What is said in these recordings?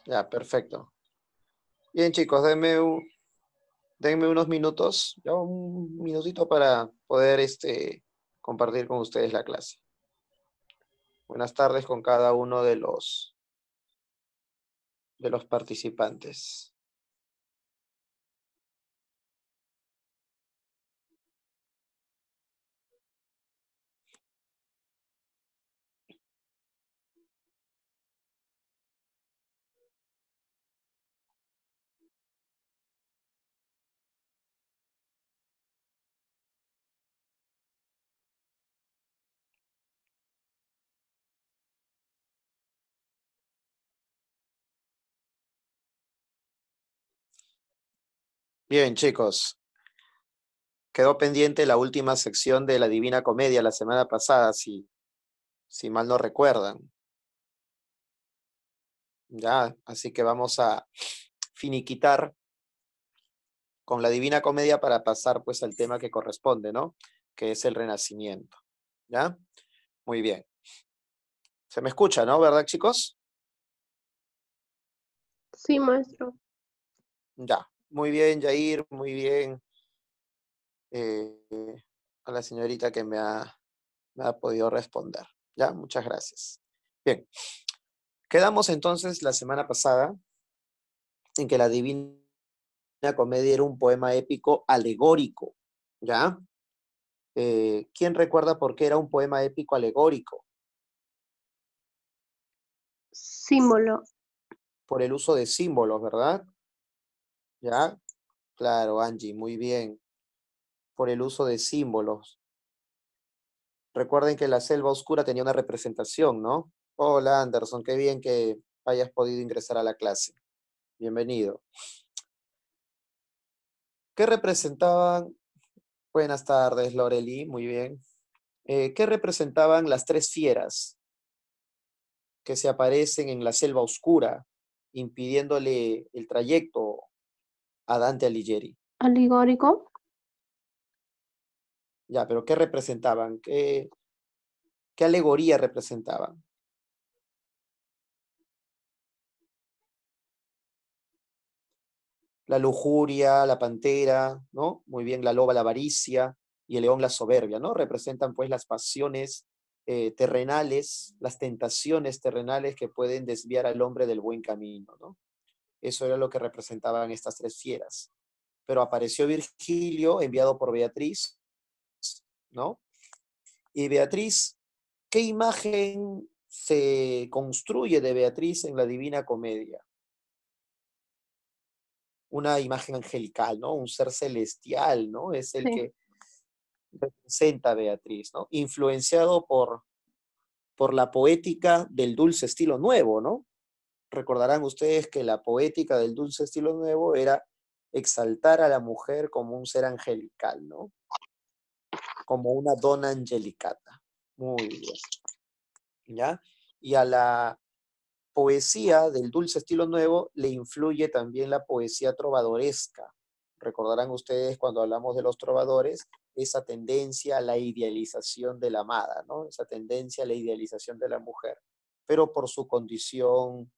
Ya, perfecto. Bien, chicos, denme unos minutos, ya un minutito para poder compartir con ustedes la clase. Buenas tardes con cada uno de los participantes. Bien, chicos, quedó pendiente la última sección de la Divina Comedia la semana pasada, si mal no recuerdan. Ya, así que vamos a finiquitar con la Divina Comedia para pasar pues al tema que corresponde, ¿no? Que es el Renacimiento. ¿Ya? Muy bien. Se me escucha, ¿no? ¿Verdad, chicos? Sí, maestro. Ya. Muy bien, Yair, muy bien. A la señorita que me ha podido responder. Ya, muchas gracias. Bien. Quedamos entonces la semana pasada en que la Divina Comedia era un poema épico alegórico. ¿Ya? ¿Quién recuerda por qué era un poema épico alegórico? Símbolo. Por el uso de símbolos, ¿verdad? ¿Ya? Claro, Angie, muy bien. Por el uso de símbolos. Recuerden que la selva oscura tenía una representación, ¿no? Hola, Anderson, qué bien que hayas podido ingresar a la clase. Bienvenido. ¿Qué representaban? Buenas tardes, Loreli, muy bien. ¿Qué representaban las tres fieras que se aparecen en la selva oscura, impidiéndole el trayecto a Dante Alighieri? Alegórico. Ya, pero ¿qué representaban? ¿Qué alegoría representaban? La lujuria, la pantera, ¿no? Muy bien, la loba, la avaricia y el león, la soberbia, ¿no? Representan pues las pasiones terrenales, las tentaciones terrenales que pueden desviar al hombre del buen camino, ¿no? Eso era lo que representaban estas tres fieras. Pero apareció Virgilio, enviado por Beatriz, ¿no? Y Beatriz, ¿qué imagen se construye de Beatriz en la Divina Comedia? Una imagen angelical, ¿no? Un ser celestial, ¿no? Es el Sí. que representa a Beatriz, ¿no? Influenciado por la poética del dulce estilo nuevo, ¿no? Recordarán ustedes que la poética del dulce estilo nuevo era exaltar a la mujer como un ser angelical, ¿no? Como una donna angelicata. Muy bien, ¿ya? Y a la poesía del dulce estilo nuevo le influye también la poesía trovadoresca. Recordarán ustedes cuando hablamos de los trovadores, esa tendencia a la idealización de la amada, ¿no? Esa tendencia a la idealización de la mujer, pero por su condición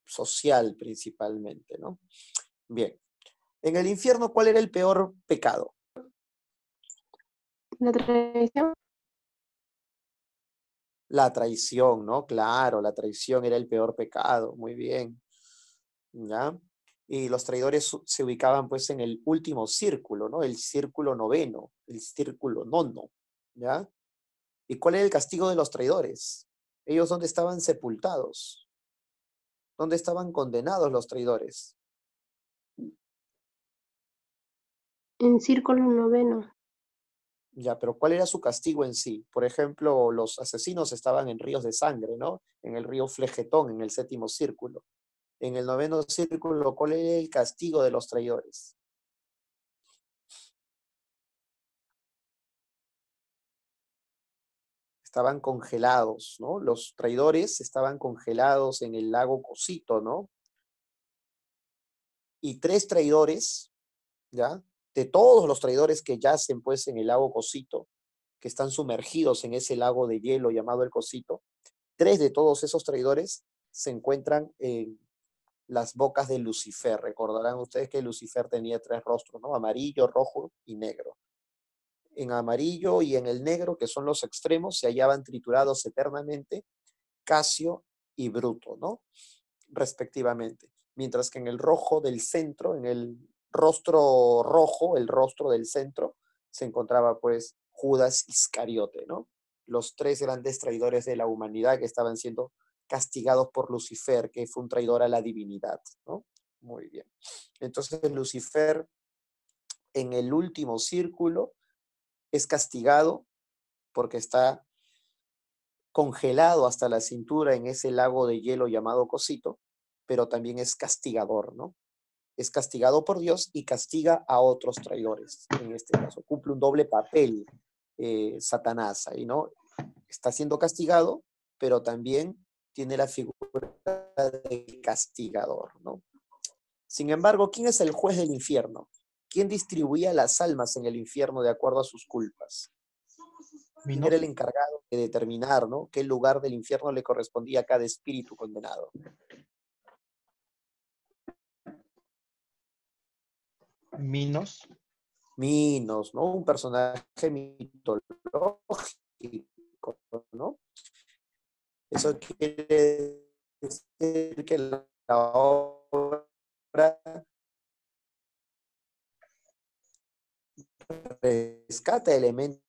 social principalmente, ¿no? Bien. En el infierno, ¿cuál era el peor pecado? La tradición. La traición, ¿no? Claro, la traición era el peor pecado. Muy bien. ¿Ya? Y los traidores se ubicaban pues en el último círculo, ¿no? El círculo noveno, el círculo nono, ¿ya? ¿Y cuál era el castigo de los traidores? Ellos dónde estaban sepultados, dónde estaban condenados los traidores. En círculo noveno. Ya, pero ¿cuál era su castigo en sí? Por ejemplo, los asesinos estaban en ríos de sangre, ¿no? En el río Flegetón, en el séptimo círculo. En el noveno círculo, ¿cuál era el castigo de los traidores? Estaban congelados, ¿no? Los traidores estaban congelados en el lago Cosito, ¿no? Y tres traidores, ¿ya? De todos los traidores que yacen pues en el lago Cosito, que están sumergidos en ese lago de hielo llamado el Cosito, tres de todos esos traidores se encuentran las bocas de Lucifer. Recordarán ustedes que Lucifer tenía 3 rostros, ¿no? Amarillo, rojo y negro. En amarillo y en el negro, que son los extremos, se hallaban triturados eternamente Casio y Bruto, ¿no? Respectivamente. Mientras que en el rojo del centro, en el rostro rojo, el rostro del centro, se encontraba pues Judas Iscariote, ¿no? Los 3 grandes traidores de la humanidad que estaban siendo castigados por Lucifer, que fue un traidor a la divinidad, ¿no? Muy bien. Entonces Lucifer en el último círculo es castigado porque está congelado hasta la cintura en ese lago de hielo llamado Cosito, pero también es castigador, ¿no? Es castigado por Dios y castiga a otros traidores, en este caso. Cumple un doble papel Satanás ahí, ¿no? Está siendo castigado, pero también tiene la figura de castigador, ¿no? Sin embargo, ¿quién es el juez del infierno? ¿Quién distribuía las almas en el infierno de acuerdo a sus culpas? ¿Quién era el encargado de determinar, ¿no?, qué lugar del infierno le correspondía a cada espíritu condenado? Minos. Minos, ¿no? Un personaje mitológico, ¿no? Eso quiere decir que la obra rescata elementos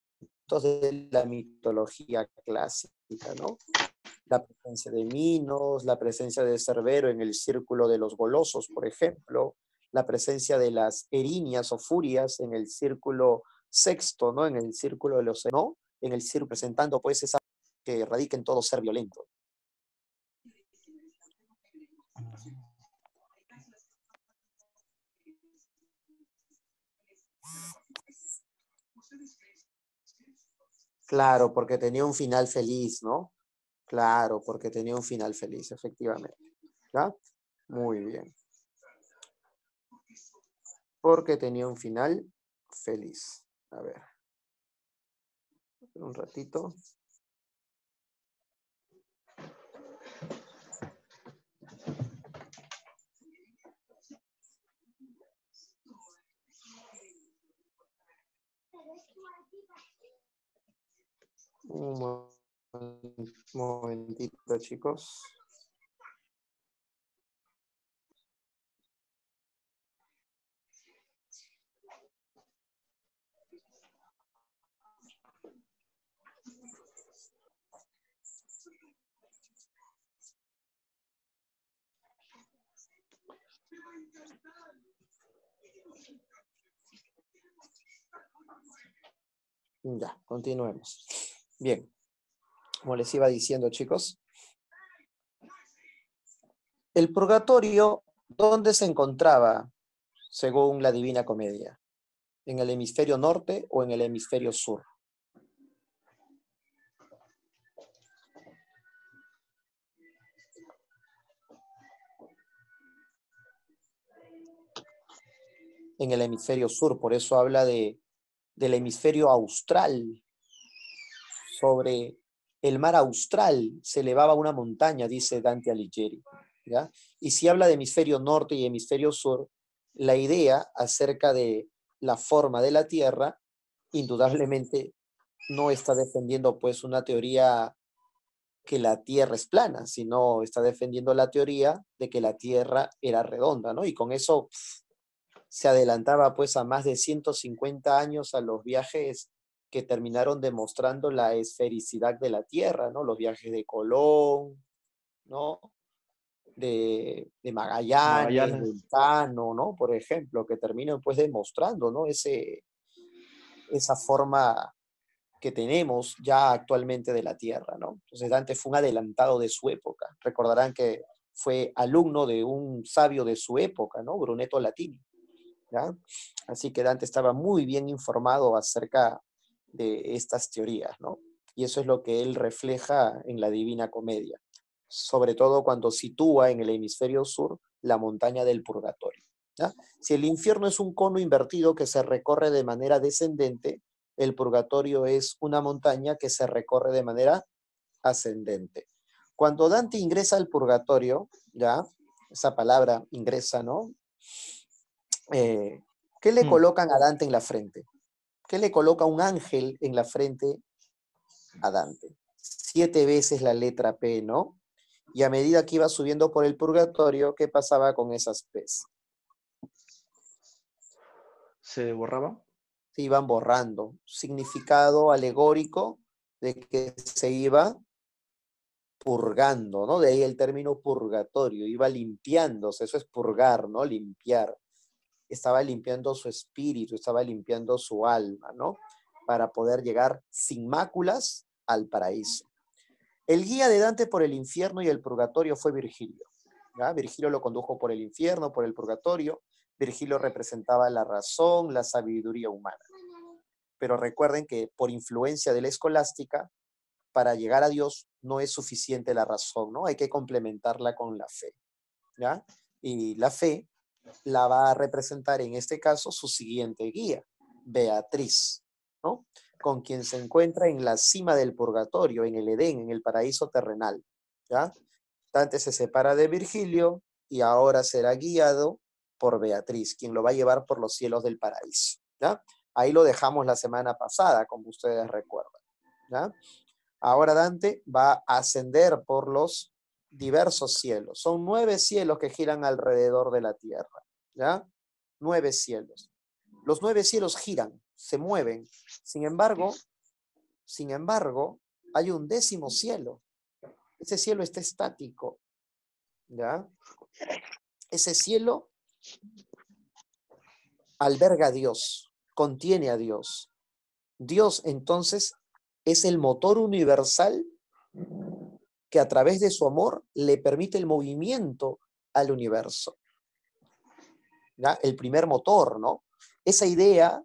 de la mitología clásica, ¿no? La presencia de Minos, la presencia de Cerbero en el círculo de los golosos, por ejemplo, la presencia de las erinias o furias en el círculo sexto, ¿no? En el círculo de los, ¿no? En el círculo presentando pues esa que radica en todo ser violento. Claro, porque tenía un final feliz, ¿no? Claro, porque tenía un final feliz, efectivamente. ¿Ya? Muy bien. Porque tenía un final feliz. A ver. Un ratito. Un momentito, chicos. Ya, continuemos. Bien, como les iba diciendo, chicos, el purgatorio, ¿dónde se encontraba según la Divina Comedia? ¿En el hemisferio norte o en el hemisferio sur? En el hemisferio sur, por eso habla del hemisferio austral. Sobre el mar austral se elevaba una montaña, dice Dante Alighieri, ¿ya? Y si habla de hemisferio norte y hemisferio sur, la idea acerca de la forma de la Tierra, indudablemente no está defendiendo pues una teoría que la Tierra es plana, sino está defendiendo la teoría de que la Tierra era redonda, ¿no? Y con eso se adelantaba pues a más de 150 años a los viajes que terminaron demostrando la esfericidad de la Tierra, ¿no? Los viajes de Colón, ¿no? De Magallanes, de Elcano, ¿no? Por ejemplo, que terminan pues demostrando, ¿no? Esa forma que tenemos ya actualmente de la Tierra, ¿no? Entonces Dante fue un adelantado de su época. Recordarán que fue alumno de un sabio de su época, ¿no? Brunetto Latini, ¿ya? Así que Dante estaba muy bien informado acerca de estas teorías, ¿no? Y eso es lo que él refleja en la Divina Comedia, sobre todo cuando sitúa en el hemisferio sur la montaña del purgatorio, ¿ya? Si el infierno es un cono invertido que se recorre de manera descendente, el purgatorio es una montaña que se recorre de manera ascendente. Cuando Dante ingresa al purgatorio, ¿ya? esa palabra ingresa, ¿no? ¿Qué le colocan a Dante en la frente? ¿Qué le coloca un ángel en la frente a Dante? 7 veces la letra P, ¿no? Y a medida que iba subiendo por el purgatorio, ¿qué pasaba con esas P's? ¿Se borraba? Se iban borrando. Significado alegórico de que se iba purgando, ¿no? De ahí el término purgatorio, iba limpiándose, eso es purgar, ¿no? Limpiar. Estaba limpiando su espíritu, estaba limpiando su alma, ¿no? Para poder llegar sin máculas al paraíso. El guía de Dante por el infierno y el purgatorio fue Virgilio, ¿ya? Virgilio lo condujo por el infierno, por el purgatorio. Virgilio representaba la razón, la sabiduría humana. Pero recuerden que por influencia de la escolástica, para llegar a Dios no es suficiente la razón, ¿no? Hay que complementarla con la fe, ¿ya? Y la fe la va a representar en este caso su siguiente guía, Beatriz, ¿no? Con quien se encuentra en la cima del purgatorio, en el Edén, en el paraíso terrenal, ¿ya? Dante se separa de Virgilio y ahora será guiado por Beatriz, quien lo va a llevar por los cielos del paraíso, ¿ya? Ahí lo dejamos la semana pasada, como ustedes recuerdan, ¿ya? Ahora Dante va a ascender por los diversos cielos. Son 9 cielos que giran alrededor de la tierra, ¿ya? 9 cielos. Los 9 cielos giran, se mueven. Sin embargo, hay un 10º cielo. Ese cielo está estático, ¿ya? Ese cielo alberga a Dios, contiene a Dios. Dios, entonces, es el motor universal que a través de su amor le permite el movimiento al universo, ¿ya? El primer motor, ¿no? Esa idea,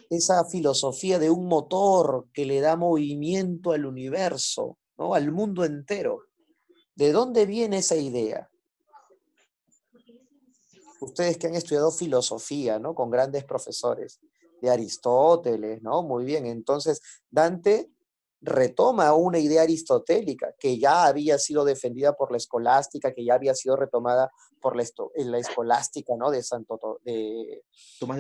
esa filosofía de un motor que le da movimiento al universo, ¿no? Al mundo entero. ¿De dónde viene esa idea? Ustedes que han estudiado filosofía, ¿no? Con grandes profesores de Aristóteles, ¿no? Muy bien, entonces Dante retoma una idea aristotélica que ya había sido defendida por la escolástica, que ya había sido retomada por la escolástica, ¿no? ¿Tomás de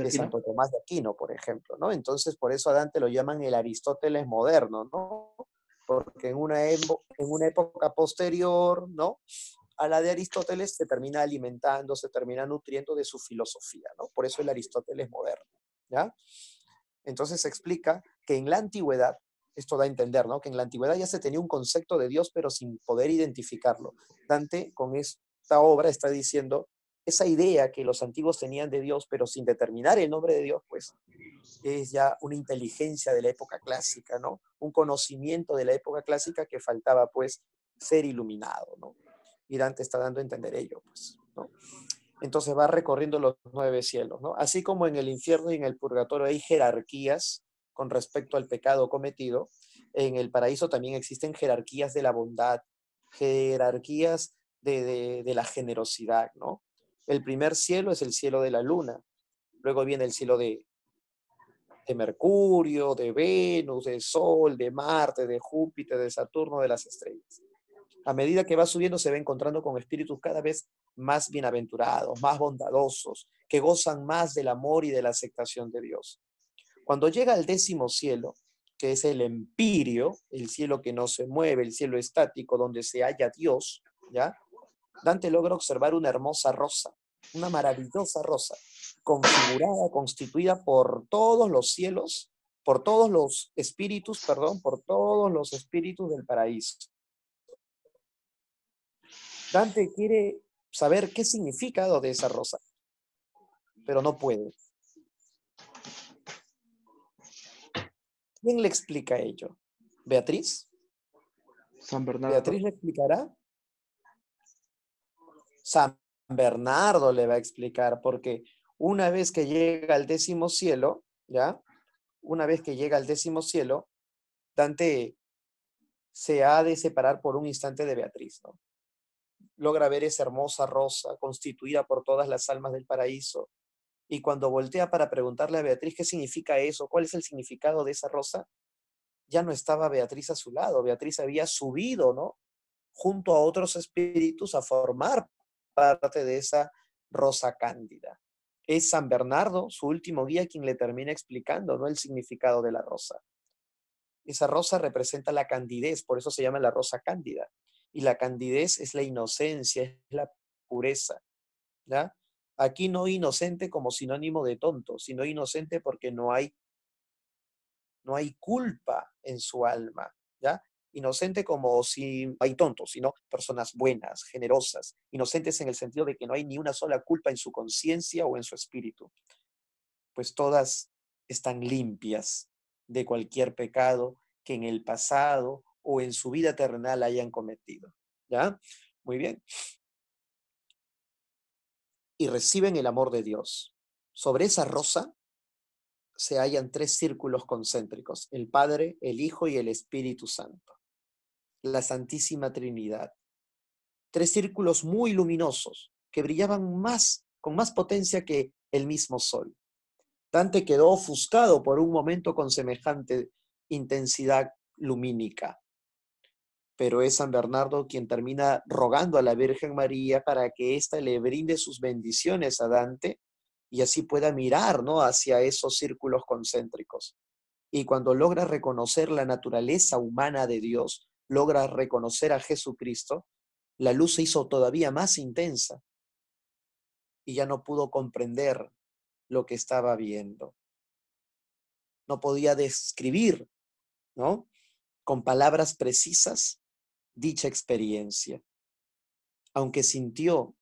de Aquino? Santo Tomás de Aquino, por ejemplo, ¿no? Entonces, por eso a Dante lo llaman el Aristóteles moderno, ¿no? Porque en una época posterior, ¿no? A la de Aristóteles se termina alimentando, se termina nutriendo de su filosofía, ¿no? Por eso el Aristóteles moderno, ¿ya? Entonces se explica que en la antigüedad, esto da a entender, ¿no? Que en la antigüedad ya se tenía un concepto de Dios, pero sin poder identificarlo. Dante, con esta obra, está diciendo, esa idea que los antiguos tenían de Dios, pero sin determinar el nombre de Dios, pues, es ya una inteligencia de la época clásica, ¿no? Un conocimiento de la época clásica que faltaba, pues, ser iluminado, ¿no? Y Dante está dando a entender ello, pues, ¿no? Entonces va recorriendo los 9 cielos, ¿no? Así como en el infierno y en el purgatorio hay jerarquías con respecto al pecado cometido, en el paraíso también existen jerarquías de la bondad, jerarquías de la generosidad, ¿no? El primer cielo es el cielo de la luna, luego viene el cielo de Mercurio, de Venus, de Sol, de Marte, de Júpiter, de Saturno, de las estrellas. A medida que va subiendo se va encontrando con espíritus cada vez más bienaventurados, más bondadosos, que gozan más del amor y de la aceptación de Dios. Cuando llega al 10º cielo, que es el empirio, el cielo que no se mueve, el cielo estático, donde se halla Dios, ¿ya? Dante logra observar una hermosa rosa, una maravillosa rosa, configurada, constituida por todos los cielos, por todos los espíritus, perdón, por todos los espíritus del paraíso. Dante quiere saber qué significado de esa rosa, pero no puede. ¿Quién le explica ello? ¿Beatriz? San Bernardo. ¿Beatriz le explicará? San Bernardo le va a explicar, porque una vez que llega al 10º cielo, ¿ya? Una vez que llega al 10º cielo, Dante se ha de separar por un instante de Beatriz, ¿no? Logra ver esa hermosa rosa constituida por todas las almas del paraíso. Y cuando voltea para preguntarle a Beatriz qué significa eso, cuál es el significado de esa rosa, ya no estaba Beatriz a su lado. Beatriz había subido, ¿no? Junto a otros espíritus a formar parte de esa rosa cándida. Es San Bernardo, su último guía, quien le termina explicando, ¿no?, el significado de la rosa. Esa rosa representa la candidez, por eso se llama la rosa cándida. Y la candidez es la inocencia, es la pureza, ¿ya? Aquí no inocente como sinónimo de tonto, sino inocente porque no hay culpa en su alma, ¿ya? Inocente como si no hay tontos, sino personas buenas, generosas, inocentes en el sentido de que no hay ni una sola culpa en su conciencia o en su espíritu, pues todas están limpias de cualquier pecado que en el pasado o en su vida terrenal hayan cometido, ¿ya? Muy bien. Y reciben el amor de Dios. Sobre esa rosa se hallan 3 círculos concéntricos: el Padre, el Hijo y el Espíritu Santo, la Santísima Trinidad. 3 círculos muy luminosos que brillaban con más potencia que el mismo sol. Dante quedó ofuscado por un momento con semejante intensidad lumínica, pero es San Bernardo quien termina rogando a la Virgen María para que ésta le brinde sus bendiciones a Dante y así pueda mirar, ¿no?, hacia esos círculos concéntricos. Y cuando logra reconocer la naturaleza humana de Dios, logra reconocer a Jesucristo, la luz se hizo todavía más intensa y ya no pudo comprender lo que estaba viendo. No podía describir, ¿no?, con palabras precisas dicha experiencia, aunque sintió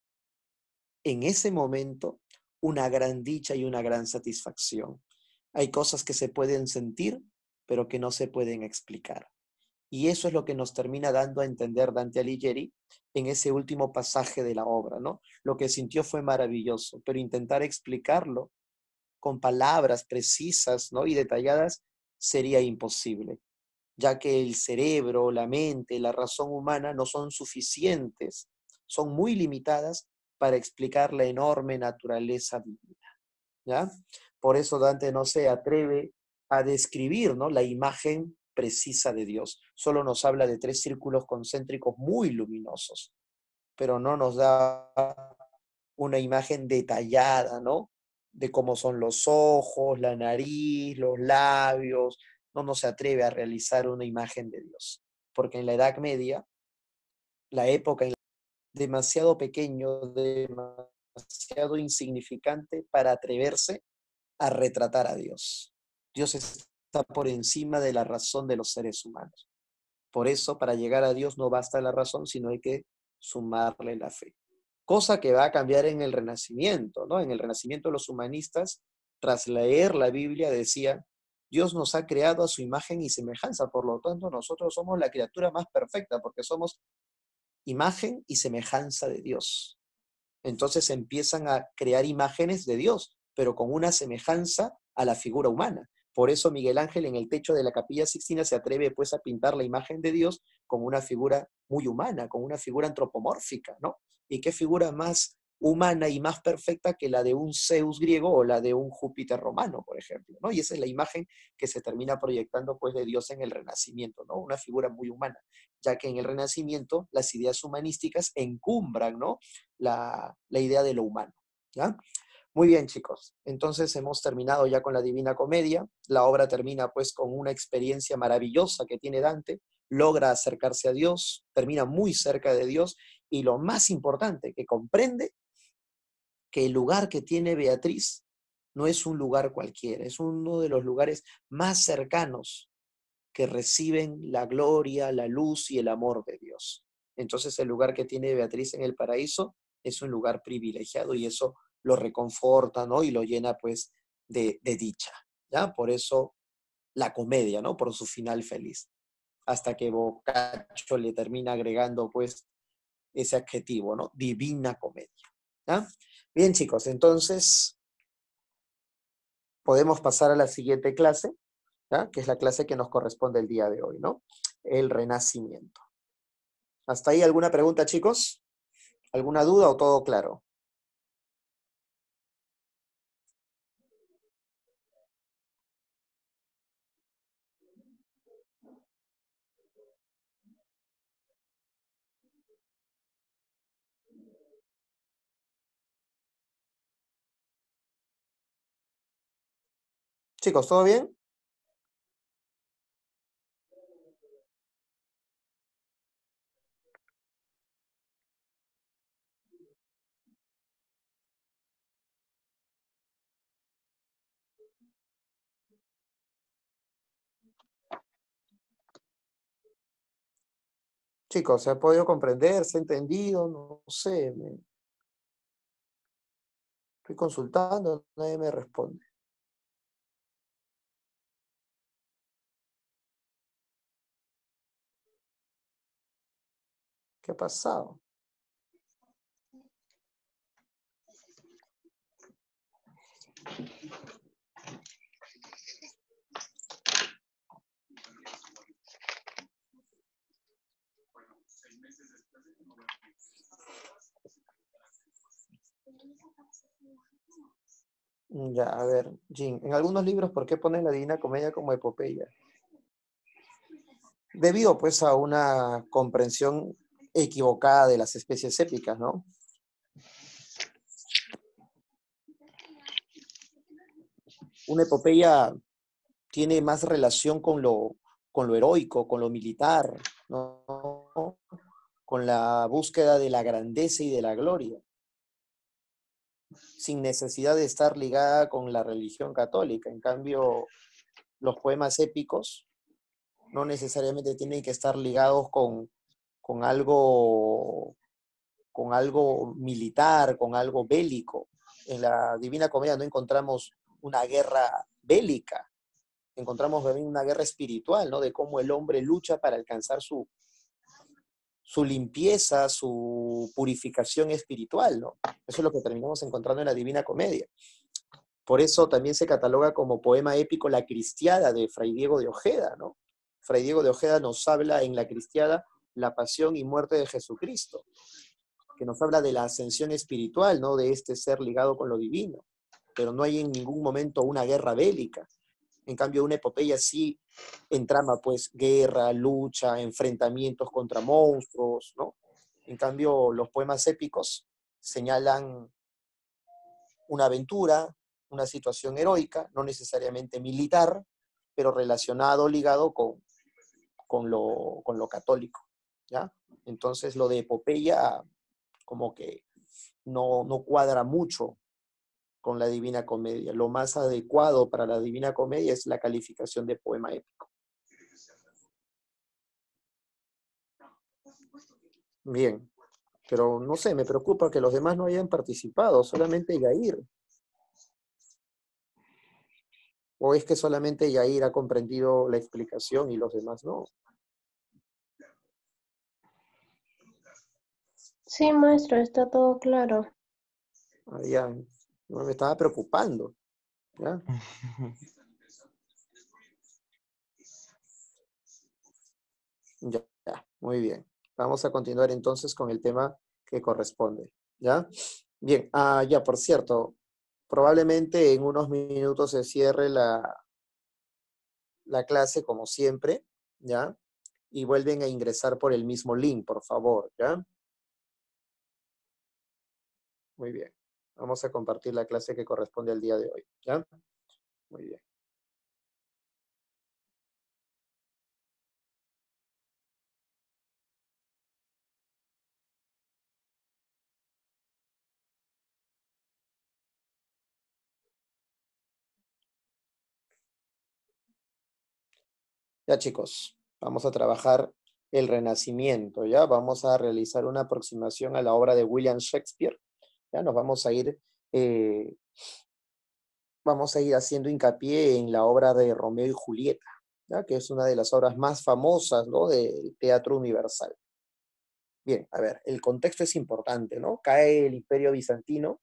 en ese momento una gran dicha y una gran satisfacción. Hay cosas que se pueden sentir, pero que no se pueden explicar. Y eso es lo que nos termina dando a entender Dante Alighieri en ese último pasaje de la obra, ¿no? Lo que sintió fue maravilloso, pero intentar explicarlo con palabras precisas, ¿no?, y detalladas sería imposible, ya que el cerebro, la mente, la razón humana no son suficientes, son muy limitadas para explicar la enorme naturaleza divina, ¿ya? Por eso Dante no se atreve a describir, ¿no?, la imagen precisa de Dios. Solo nos habla de 3 círculos concéntricos muy luminosos, pero no nos da una imagen detallada, ¿no?, de cómo son los ojos, la nariz, los labios. No se atreve a realizar una imagen de Dios, porque en la Edad Media, la época demasiado pequeño, demasiado insignificante para atreverse a retratar a Dios. Dios está por encima de la razón de los seres humanos. Por eso, para llegar a Dios no basta la razón, sino hay que sumarle la fe. Cosa que va a cambiar en el Renacimiento, ¿no? En el Renacimiento los humanistas, tras leer la Biblia, decían: Dios nos ha creado a su imagen y semejanza, por lo tanto nosotros somos la criatura más perfecta porque somos imagen y semejanza de Dios. Entonces empiezan a crear imágenes de Dios, pero con una semejanza a la figura humana. Por eso Miguel Ángel en el techo de la Capilla Sixtina se atreve pues a pintar la imagen de Dios con una figura muy humana, con una figura antropomórfica, ¿no? ¿Y qué figura más humana y más perfecta que la de un Zeus griego o la de un Júpiter romano, por ejemplo, ¿no? Y esa es la imagen que se termina proyectando pues de Dios en el Renacimiento, ¿no? Una figura muy humana, ya que en el Renacimiento las ideas humanísticas encumbran, ¿no?, la idea de lo humano, ¿ya? Muy bien, chicos. Entonces hemos terminado ya con la Divina Comedia. La obra termina pues con una experiencia maravillosa que tiene Dante. Logra acercarse a Dios, termina muy cerca de Dios y lo más importante, que comprende que el lugar que tiene Beatriz no es un lugar cualquiera, es uno de los lugares más cercanos que reciben la gloria, la luz y el amor de Dios. Entonces el lugar que tiene Beatriz en el paraíso es un lugar privilegiado y eso lo reconforta, ¿no?, y lo llena pues de dicha, ¿ya? Por eso la comedia, ¿no?, por su final feliz. Hasta que Boccaccio le termina agregando pues ese adjetivo, ¿no?, Divina Comedia, ¿ya? Bien, chicos, entonces podemos pasar a la siguiente clase, ¿ya?, que es la clase que nos corresponde el día de hoy, ¿no? El Renacimiento. ¿Hasta ahí alguna pregunta, chicos? ¿Alguna duda o todo claro? Chicos, ¿todo bien? Chicos, ¿se ha podido comprender? ¿Se ha entendido? No sé, estoy consultando, nadie me responde. ¿Qué ha pasado? Ya, a ver, Jim, en algunos libros, ¿por qué ponen la Divina Comedia como epopeya? Debido, pues, a una comprensión equivocada de las especies épicas, ¿no? Una epopeya tiene más relación con lo heroico, con lo militar, ¿no? Con la búsqueda de la grandeza y de la gloria, sin necesidad de estar ligada con la religión católica. En cambio, los poemas épicos no necesariamente tienen que estar ligados con algo, con algo militar, con algo bélico. En la Divina Comedia no encontramos una guerra bélica, encontramos también una guerra espiritual, ¿no? De cómo el hombre lucha para alcanzar su limpieza, su purificación espiritual, ¿no? Eso es lo que terminamos encontrando en la Divina Comedia. Por eso también se cataloga como poema épico la Cristiada de Fray Diego de Ojeda, ¿no? Fray Diego de Ojeda nos habla en la Cristiada la pasión y muerte de Jesucristo, que nos habla de la ascensión espiritual, ¿no? De este ser ligado con lo divino. Pero no hay en ningún momento una guerra bélica. En cambio, una epopeya sí entrama, pues, guerra, lucha, enfrentamientos contra monstruos, ¿no? En cambio, los poemas épicos señalan una aventura, una situación heroica, no necesariamente militar, pero relacionado, ligado con lo católico, ¿ya? Entonces, lo de epopeya como que no cuadra mucho con la Divina Comedia. Lo más adecuado para la Divina Comedia es la calificación de poema épico. Bien, pero no sé, me preocupa que los demás no hayan participado, solamente Yair. ¿O es que solamente Yair ha comprendido la explicación y los demás no? Sí, maestro, está todo claro. Ah, ya, no me estaba preocupando, ¿ya? Ya, ya, muy bien. Vamos a continuar entonces con el tema que corresponde, ¿ya? Bien, ya, por cierto, probablemente en unos minutos se cierre la clase como siempre, ¿ya? Y vuelven a ingresar por el mismo link, por favor, ¿ya? Muy bien. Vamos a compartir la clase que corresponde al día de hoy, ¿ya? Muy bien. Ya, chicos, vamos a trabajar el Renacimiento, ¿ya? Vamos a realizar una aproximación a la obra de William Shakespeare, ¿ya? Nos eh, vamos a ir haciendo hincapié en la obra de Romeo y Julieta, ¿ya? Que es una de las obras más famosas, ¿no? Del teatro universal. Bien, a ver, el contexto es importante, ¿no? Cae el Imperio Bizantino,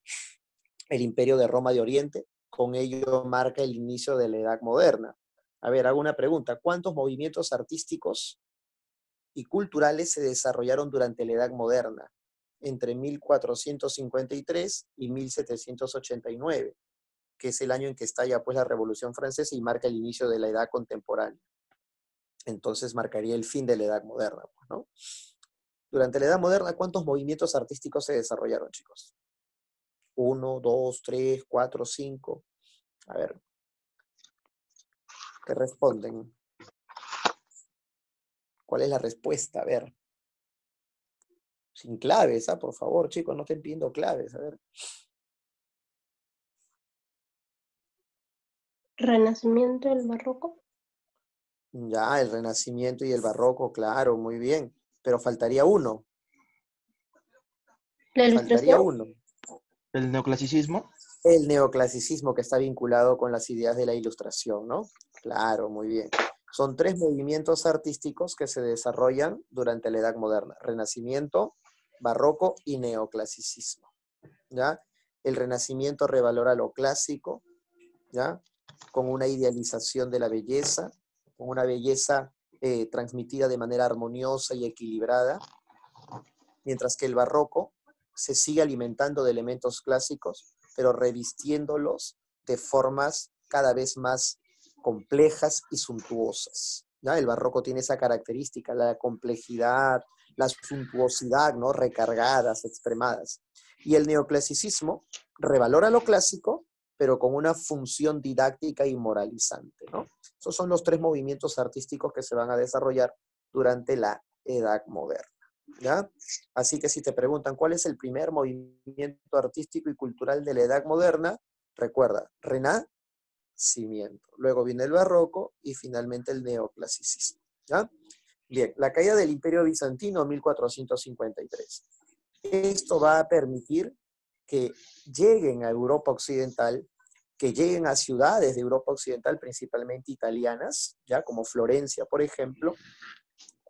el Imperio de Roma de Oriente, con ello marca el inicio de la Edad Moderna. A ver, hago una pregunta, ¿cuántos movimientos artísticos y culturales se desarrollaron durante la Edad Moderna, entre 1453 y 1789, que es el año en que estalla pues la Revolución Francesa y marca el inicio de la Edad Contemporánea? Entonces marcaría el fin de la Edad Moderna, pues, ¿no? Durante la Edad Moderna, ¿cuántos movimientos artísticos se desarrollaron, chicos? Uno, dos, tres, cuatro, cinco. A ver, ¿Qué responden? ¿Cuál es la respuesta? A ver. Sin claves, por favor, chicos, no estén pidiendo claves. A ver. Renacimiento del Barroco. Ya, el Renacimiento y el Barroco, claro, muy bien. Pero faltaría uno. La Faltaría Ilustración. uno. El neoclasicismo. El neoclasicismo, que está vinculado con las ideas de la Ilustración, ¿no? Claro, muy bien. Son tres movimientos artísticos que se desarrollan durante la Edad Moderna: Renacimiento, Barroco y Neoclasicismo, ¿ya? El Renacimiento revalora lo clásico, ¿ya? Con una idealización de la belleza, con una belleza transmitida de manera armoniosa y equilibrada, mientras que el Barroco se sigue alimentando de elementos clásicos, pero revistiéndolos de formas cada vez más complejas y suntuosas, ¿ya? El Barroco tiene esa característica, la complejidad, la suntuosidad, ¿no? Recargadas, extremadas. Y el neoclasicismo revalora lo clásico, pero con una función didáctica y moralizante, ¿no? Esos son los tres movimientos artísticos que se van a desarrollar durante la Edad Moderna, ¿ya? Así que si te preguntan cuál es el primer movimiento artístico y cultural de la Edad Moderna, recuerda, Renacimiento. Luego viene el Barroco y finalmente el Neoclasicismo, ¿ya? Bien, la caída del Imperio Bizantino en 1453. Esto va a permitir que lleguen a Europa Occidental, que lleguen a ciudades de Europa Occidental, principalmente italianas, ya como Florencia, por ejemplo,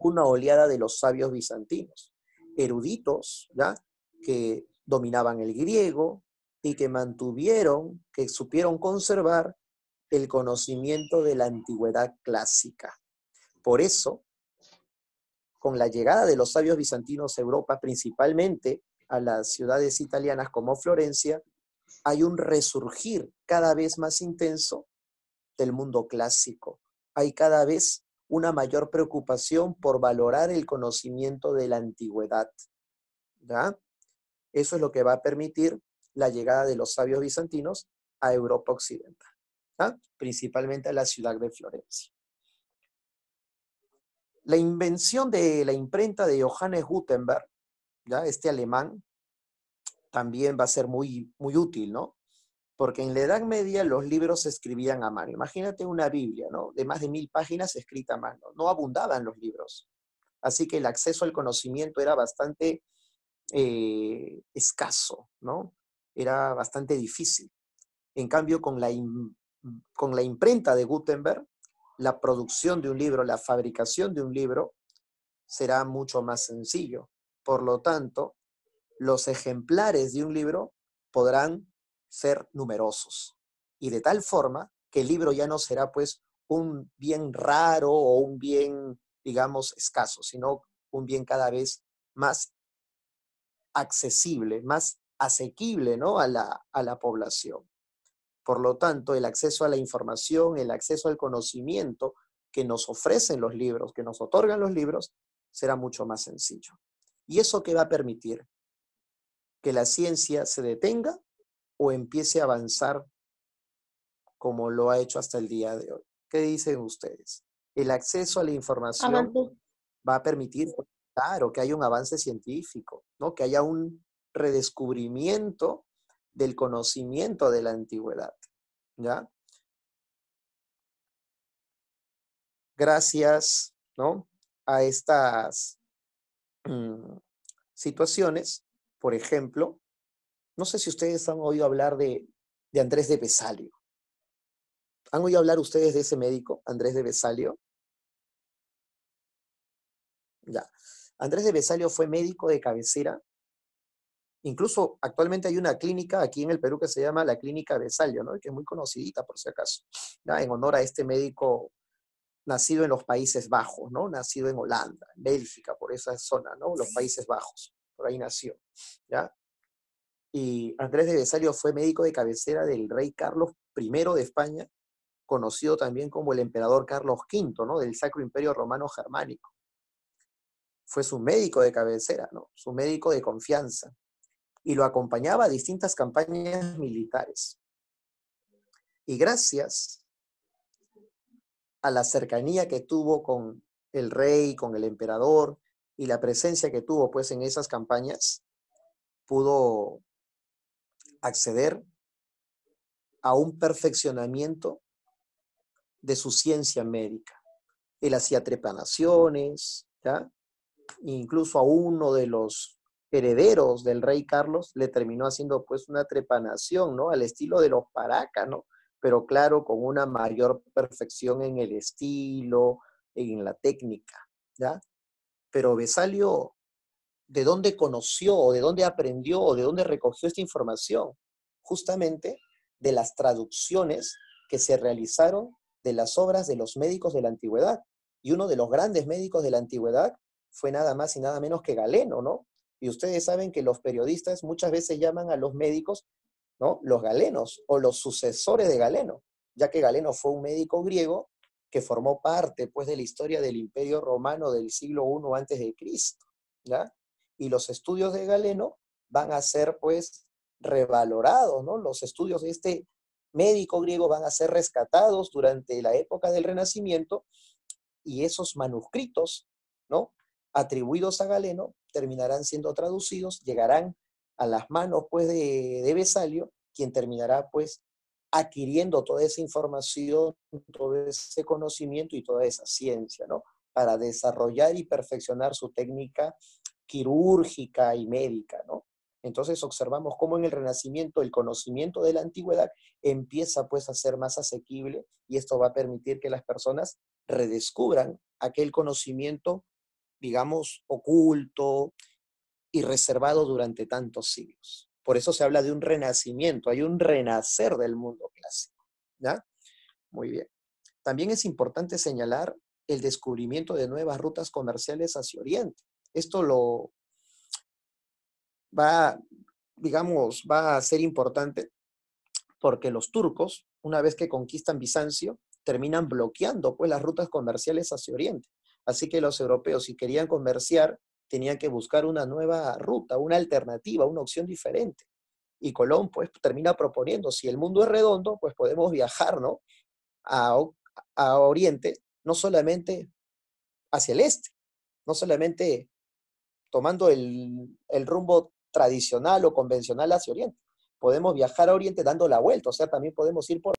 una oleada de los sabios bizantinos, eruditos, ¿ya? Que dominaban el griego y que supieron conservar el conocimiento de la antigüedad clásica. Por eso, con la llegada de los sabios bizantinos a Europa, principalmente a las ciudades italianas como Florencia, hay un resurgir cada vez más intenso del mundo clásico. Hay cada vez una mayor preocupación por valorar el conocimiento de la antigüedad, ¿ya? Eso es lo que va a permitir la llegada de los sabios bizantinos a Europa Occidental, ¿ya? Principalmente a la ciudad de Florencia. La invención de la imprenta de Johannes Gutenberg, ¿ya? Este alemán, también va a ser muy, muy útil, ¿no? Porque en la Edad Media los libros se escribían a mano. Imagínate una Biblia, ¿no? De más de 1000 páginas escrita a mano. No abundaban los libros. Así que el acceso al conocimiento era bastante escaso, ¿no? Era bastante difícil. En cambio, con la imprenta de Gutenberg, la producción de un libro, la fabricación de un libro, será mucho más sencillo. Por lo tanto, los ejemplares de un libro podrán ser numerosos. Y de tal forma que el libro ya no será pues un bien raro o un bien, digamos, escaso, sino un bien cada vez más accesible, más asequible, ¿no? a la población. Por lo tanto, el acceso a la información, el acceso al conocimiento que nos ofrecen los libros, que nos otorgan los libros, será mucho más sencillo. ¿Y eso qué va a permitir? Que la ciencia se detenga o empiece a avanzar como lo ha hecho hasta el día de hoy. ¿Qué dicen ustedes? El acceso a la información Avance. va a permitir, claro, que haya un avance científico, ¿no? Que haya un redescubrimiento del conocimiento de la antigüedad, ¿ya? Gracias, ¿no? A estas situaciones, por ejemplo, no sé si ustedes han oído hablar de Andrés de Vesalio. ¿Han oído hablar ustedes de ese médico, Andrés de Vesalio? Ya. Andrés de Vesalio fue médico de cabecera. Incluso actualmente hay una clínica aquí en el Perú que se llama la Clínica Vesalio, ¿no? Que es muy conocidita por si acaso, ¿ya? En honor a este médico nacido en los Países Bajos, ¿no? Nacido en Holanda, en Bélgica, por esa zona, ¿no? Los Países Bajos, por ahí nació, ¿ya? Y Andrés de Vesalio fue médico de cabecera del rey Carlos I de España, conocido también como el emperador Carlos V, ¿no? Del Sacro Imperio Romano Germánico. Fue su médico de cabecera, ¿no? Su médico de confianza. Y lo acompañaba a distintas campañas militares. Y gracias a la cercanía que tuvo con el rey, con el emperador, y la presencia que tuvo pues en esas campañas, pudo acceder a un perfeccionamiento de su ciencia médica. Él hacía trepanaciones, ¿ya? Incluso a uno de los herederos del rey Carlos le terminó haciendo pues una trepanación, ¿no? Al estilo de los Paracas, ¿no? Pero claro, con una mayor perfección en el estilo, en la técnica, ¿ya? Pero Vesalio, ¿de dónde conoció, o de dónde aprendió, o de dónde recogió esta información? Justamente de las traducciones que se realizaron de las obras de los médicos de la antigüedad. Y uno de los grandes médicos de la antigüedad fue nada más y nada menos que Galeno, ¿no? Y ustedes saben que los periodistas muchas veces llaman a los médicos, ¿no? Los galenos o los sucesores de Galeno, ya que Galeno fue un médico griego que formó parte, pues, de la historia del Imperio Romano del siglo I antes de Cristo, ¿ya? Y los estudios de Galeno van a ser, pues, revalorados, ¿no? Los estudios de este médico griego van a ser rescatados durante la época del Renacimiento, y esos manuscritos, ¿no? Atribuidos a Galeno terminarán siendo traducidos, llegarán a las manos, pues, de Vesalio, quien terminará, pues, adquiriendo toda esa información, todo ese conocimiento y toda esa ciencia, ¿no? Para desarrollar y perfeccionar su técnica quirúrgica y médica, ¿no? Entonces observamos cómo en el Renacimiento el conocimiento de la antigüedad empieza pues a ser más asequible, y esto va a permitir que las personas redescubran aquel conocimiento, digamos, oculto y reservado durante tantos siglos. Por eso se habla de un renacimiento, hay un renacer del mundo clásico, ¿ya? Muy bien. También es importante señalar el descubrimiento de nuevas rutas comerciales hacia Oriente. Esto lo va, digamos, va a ser importante porque los turcos, una vez que conquistan Bizancio, terminan bloqueando pues las rutas comerciales hacia Oriente. Así que los europeos, si querían comerciar, tenían que buscar una nueva ruta, una alternativa, una opción diferente. Y Colón pues termina proponiendo, si el mundo es redondo, pues podemos viajar, ¿no? a, a Oriente, no solamente hacia el este, no solamente tomando el rumbo tradicional o convencional hacia Oriente. Podemos viajar a Oriente dando la vuelta, o sea, también podemos ir por